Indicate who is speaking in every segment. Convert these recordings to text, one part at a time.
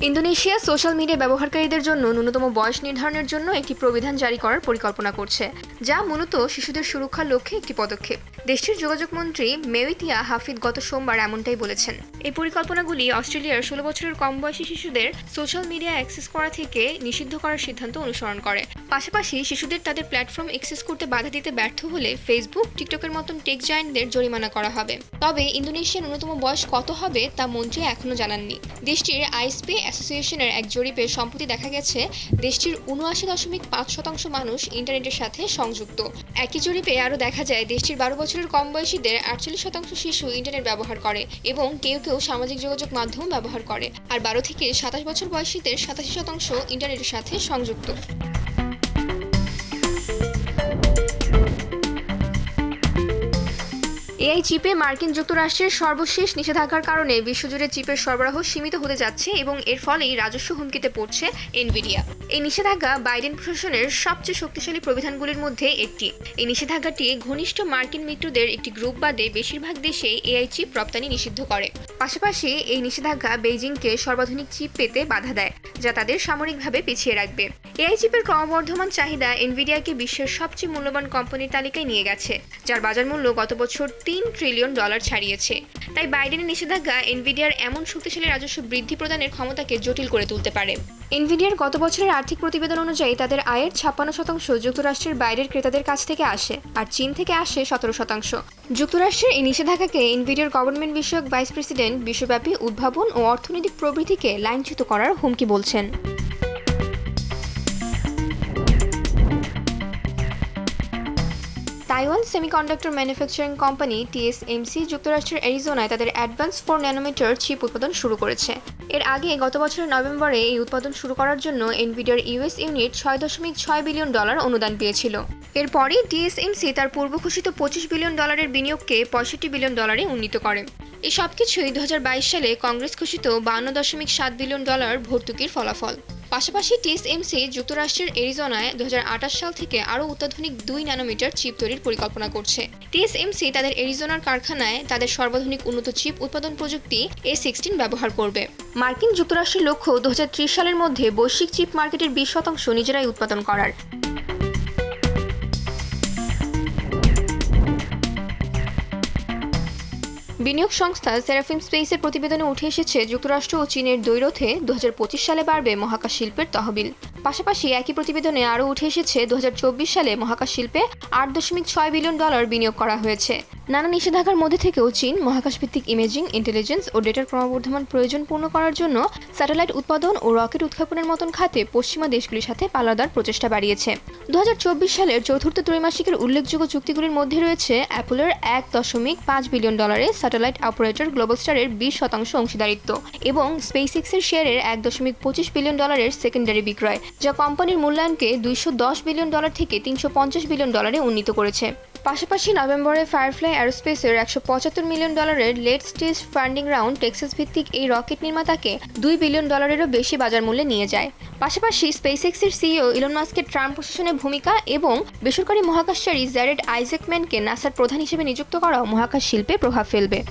Speaker 1: Indonesia social media ব্যবহারকারীদের জন্য ন্যূনতম বয়স নির্ধারণের জন্য একটি প্রবিধান জারি করার পরিকল্পনা করছে, যা মূলত শিশুদের সুরক্ষার লক্ষ্যে একটি পদক্ষেপ। দেশটির যোগাযোগ মন্ত্রী মেওইতিয়া হাফিদ গত সোমবার এমনটাই বলেছেন। এই পরিকল্পনাগুলি অস্ট্রেলিয়ার 16 বছরের কম বয়সী শিশুদের সোশ্যাল মিডিয়া অ্যাক্সেস করা থেকে নিষিদ্ধ করার সিদ্ধান্ত অনুসরণ করে। পাশাপাশি শিশুদের তাদের প্ল্যাটফর্ম অ্যাক্সেস করতে বাধা দিতে ব্যর্থ হলে ফেসবুক, টিকটকের মতন টেক জায়ান্টদের জরিমানা করা হবে। তবে ইন্দোনেশিয়ার ন্যূনতম বয়স কত হবে তা মন্ত্রী এখনও জানাননি। দেশটির আইএসপি অ্যাসোসিয়েশনের এক জরিপে সম্প্রতি দেখা গেছে দেশটির ৭৯.৫% মানুষ ইন্টারনেটের সাথে সংযুক্ত। একই জরিপে আরও দেখা যায় দেশটির 12 বছরের কম বয়সীদের ৪৮% শিশু ইন্টারনেট ব্যবহার করে এবং কেউ কেউ সামাজিক যোগাযোগ মাধ্যম ব্যবহার করে, আর 12 থেকে 27 বছর বয়সীদের ৮৭% ইন্টারনেটের সাথে সংযুক্ত। এআই চিপে মার্কিন যুক্তরাষ্ট্রের সর্বশেষ নিষেধাজ্ঞার কারণে বিশ্বজুড়ে চিপের সরবরাহ সীমিত হতে যাচ্ছে এবং এর ফলেই রাজস্ব হুমকিতে পড়ছে এনভিডিয়া। এই নিষেধাজ্ঞা বাইডেন প্রশাসনের সবচেয়ে শক্তিশালী প্রবিধানগুলির মধ্যে একটি। এই নিষেধাজ্ঞাটি ঘনিষ্ঠ মার্কিন মিত্রদের একটি গ্রুপ বাদে বেশিরভাগ দেশেই এআই চিপ রপ্তানি নিষিদ্ধ করে। পাশাপাশি এই নিষেধাজ্ঞা বেইজিংকে সর্বাধুনিক চিপ পেতে বাধা দেয়, যা তাদের সামরিকভাবে পিছিয়ে রাখবে। এআই চিপের ক্রমবর্ধমান চাহিদা এনভিডিয়াকে বিশ্বের সবচেয়ে মূল্যবান কোম্পানির তালিকায় নিয়ে গেছে, যার বাজার মূল্য গত বছর $3 ট্রিলিয়ন ছাড়িয়েছে। তাই বাইডেনের নিষেধাজ্ঞা এনভিডিয়ার এমন শক্তিশালী রাজস্ব বৃদ্ধি প্রদানের ক্ষমতাকে জটিল করে তুলতে পারে। এনভিডিয়ার গত বছরের আর্থিক প্রতিবেদন অনুযায়ী তাদের আয়ের 56% যুক্তরাষ্ট্রের বাইরের ক্রেতাদের কাছ থেকে আসে, আর চীন থেকে আসে 17%। যুক্তরাষ্ট্রের এই নিষেধাজ্ঞাকে এনভিডিয়ার গভর্নমেন্ট বিষয়ক ভাইস প্রেসিডেন্ট বিশ্বব্যাপী উদ্ভাবন ও অর্থনৈতিক প্রবৃদ্ধিকে লাইনচ্যুত করার হুমকি বলছেন। Taiwan semiconductor manufacturing company TSMC যুক্তরাষ্ট্রের অ্যারিজোনায় তাদের অ্যাডভান্স 4 ন্যানোমিটার চিপ উৎপাদন শুরু করেছে। এর আগে গত বছরের নভেম্বরে এই উৎপাদন শুরু করার জন্য এনভিডিয়ার ইউএস ইউনিট $6.6 বিলিয়ন অনুদান পেয়েছিল। এরপরই TSMC তার পূর্ব ঘোষিত $25 বিলিয়ন বিনিয়োগকে $65 বিলিয়ন উন্নীত করে। এই সবকিছুই 2022 সালে কংগ্রেস ঘোষিত $52.7 বিলিয়ন ভর্তুকির ফলাফল। পাশাপাশি TSMC যুক্তরাষ্ট্রের অ্যারিজোনায় 2028 সাল থেকে আরও অত্যাধুনিক 2 ন্যানোমিটার চিপ তৈরির পরিকল্পনা করছে। TSMC তাদের অ্যারিজোনার কারখানায় তাদের সর্বাধুনিক উন্নত চিপ উৎপাদন প্রযুক্তি A16 ব্যবহার করবে। মার্কিন যুক্তরাষ্ট্রের লক্ষ্য 2030 সালের মধ্যে বৈশ্বিক চিপ মার্কেটের 20% নিজেরাই উৎপাদন করার। বিনিয়োগ সংস্থা সেরাফিম স্পেসের প্রতিবেদনে উঠে এসেছে যুক্তরাষ্ট্র ও চীনের দ্বৈরথে 2025 সালে বাড়বে মহাকাশ শিল্পের তহবিল। পাশাপাশি একই প্রতিবেদনে আরও উঠে এসেছে 2024 সালে মহাকাশ শিল্পে $8.6 বিলিয়ন বিনিয়োগ করা হয়েছে। নানা নিষেধাজ্ঞার মধ্যে থেকেও চীন মহাকাশভিত্তিক ইমেজিং, ইন্টেলিজেন্স ও ডেটার ক্রমবর্ধমান প্রয়োজন পূর্ণ করার জন্য স্যাটেলাইট উৎপাদন ও রকেট উৎক্ষেপণের মতন খাতে পশ্চিমা দেশগুলির সাথে পাল্লাদার প্রচেষ্টা বাড়িয়েছে। 2024 সালের চতুর্থ ত্রৈমাসিকের উল্লেখযোগ্য চুক্তিগুলির মধ্যে রয়েছে অ্যাপলের $1.5 বিলিয়ন স্যাটেলাইট অপারেটর গ্লোবালস্টারের 20% অংশীদারিত্ব এবং স্পেসএক্সের শেয়ারের $1.25 বিলিয়ন সেকেন্ডারি বিক্রয়, যা কোম্পানির মূল্যায়নকে $210 বিলিয়ন থেকে $350 বিলিয়ন উন্নীত করেছে। পাশাপাশি নভেম্বরে ফায়ারফ্লাই অ্যারোস্পেসের $175 million late stage funding round Texas ভিত্তিক এই রকেট নির্মাতাকে $2 বিলিয়ন বেশি বাজার মূল্যে নিয়ে যায়। পাশাপাশি স্পেসএক্সের সিইও ইলন মাস্কের ট্রাম্প প্রশাসনের ভূমিকা এবং বেসরকারি মহাকাশচারী জ্যারেড আইজ্যাকম্যানকে নাসার প্রধান হিসেবে নিযুক্ত করাও মহাকাশ শিল্পে প্রভাব ফেলবে।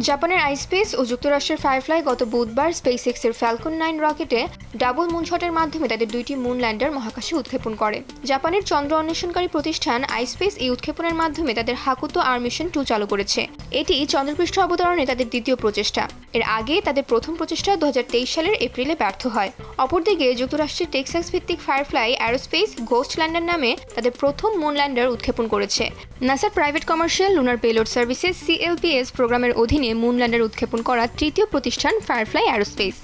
Speaker 1: জাপানের আইস্পেস ও যুক্তরাষ্ট্রের ফায়ারফ্লাই গত বুধবার স্পেসএক্সের ফ্যালকন 9 রকেটে ডাবল মুনশটের মাধ্যমে তাদের 2টি মুন ল্যান্ডার মহাকাশে উৎক্ষেপণ করে। জাপানের চন্দ্র অন্বেষণকারী প্রতিষ্ঠান আইস্পেস এই উৎক্ষেপণের মাধ্যমে তাদের হাকুতো আর মিশন 2 চালু করেছে। এটি চন্দ্রপৃষ্ঠ অবতরণে তাদের দ্বিতীয় প্রচেষ্টা। এর আগে তাদের প্রথম প্রচেষ্টা 2023 সালের এপ্রিলে ব্যর্থ হয়। অপরদিকে যুক্তরাষ্ট্রের টেক্সাস ভিত্তিক ফায়ারফ্লাই অ্যারোস্পেস গোস্ট ল্যান্ডার নামে তাদের প্রথম মুন ল্যান্ডার উৎক্ষেপণ করেছে। নাসার private commercial lunar payload services CLPS প্রোগ্রামের অধীনে মুন ল্যান্ডার উৎক্ষেপণ করা তৃতীয় প্রতিষ্ঠান ফায়ারফ্লাই অ্যারোস্পেস।